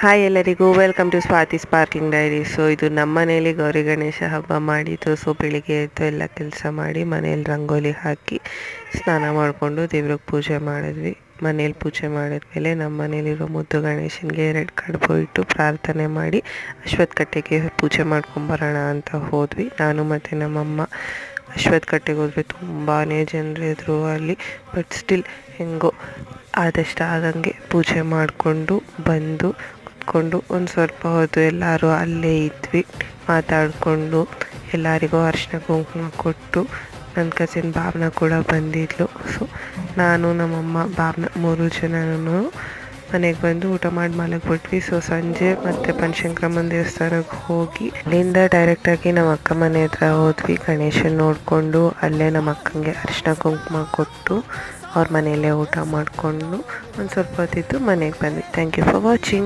Hi ಎಲ್ಲರಿಗೂ welcome to Swathi sparkling diary. So ಇದು ನಮ್ಮ ಮನೇಲಿ ಗೌರಿ ಗಣೇಶ ಹಬ್ಬ ಮಾಡಿದ್ದು. ಸೊ ಬೆಳಿಗ್ಗೆ ಎದ್ದು ಎಲ್ಲ ಕೆಲಸ ಮಾಡಿ ಮನೇಲಿ ರಂಗೋಲಿ ಹಾಕಿ ಸ್ನಾನ ಮಾಡಿಕೊಂಡು ದೇವ್ರಿಗೆ ಪೂಜೆ ಮಾಡಿದ್ವಿ. ಮನೇಲಿ ಪೂಜೆ ಮಾಡಿದ್ಮೇಲೆ ನಮ್ಮ ಮನೇಲಿರೋ ಮುದ್ದು ಗಣೇಶನಿಗೆ 2 ಕಡುಬು ಇಟ್ಟು ಪ್ರಾರ್ಥನೆ ಮಾಡಿ ಅಶ್ವತ್ಥ ಕಟ್ಟೆಗೆ ಪೂಜೆ ಮಾಡ್ಕೊಂಬರೋಣ ಅಂತ ಹೋದ್ವಿ. ನಾನು ಮತ್ತು ನಮ್ಮಮ್ಮ ಅಶ್ವತ್ಥ ಕಟ್ಟೆಗೆ ಹೋದ್ವಿ. ತುಂಬಾ ಜನರಿದ್ರು ಅಲ್ಲಿ. ಬಟ್ ಸ್ಟಿಲ್ ಹೆಂಗೋ ಆದಷ್ಟು ಆಗಂಗೆ ಪೂಜೆ ಮಾಡಿಕೊಂಡು ಬಂದು ಕುತ್ಕೊಂಡು ಒಂದು ಸ್ವಲ್ಪ ಹೊತ್ತು ಎಲ್ಲರೂ ಅಲ್ಲೇ ಇದ್ವಿ. ಮಾತಾಡಿಕೊಂಡು ಎಲ್ಲರಿಗೂ ಅರಿಶಿನ ಕುಂಕುಮ ಕೊಟ್ಟು ನನ್ನ ಕಸಿನ್ ಭಾವನಾ ಕೂಡ ಬಂದಿದ್ಲು. ಸೊ ನಾನು ನಮ್ಮಮ್ಮ ಭಾವನಾ 3 ಜನನೂ ಮನೆಗೆ ಬಂದು ಊಟ ಮಾಡಿ ಮಲಗಿಬಿಟ್ವಿ. ಸೊ ಸಂಜೆ ಮತ್ತೆ ಬನಶಂಕರಮ್ಮನ ದೇವಸ್ಥಾನಕ್ಕೆ ಹೋಗಿ ಅಲ್ಲಿಂದ ಡೈರೆಕ್ಟಾಗಿ ನಮ್ಮ ಅಕ್ಕ ಮನೆ ಹತ್ರ ಹೋದ್ವಿ. ಗಣೇಶನ ನೋಡಿಕೊಂಡು ಅಲ್ಲೇ ನಮ್ಮ ಅಕ್ಕಂಗೆ ಅರಿಶಿನ ಕುಂಕುಮ ಕೊಟ್ಟು ಅವ್ರ ಮನೆಯಲ್ಲೇ ಊಟ ಮಾಡಿಕೊಂಡು ಒಂದು ಸ್ವಲ್ಪ ಹೊತ್ತಿದ್ದು ಮನೆಗೆ ಬಂದ್ವಿ. Thank you for watching.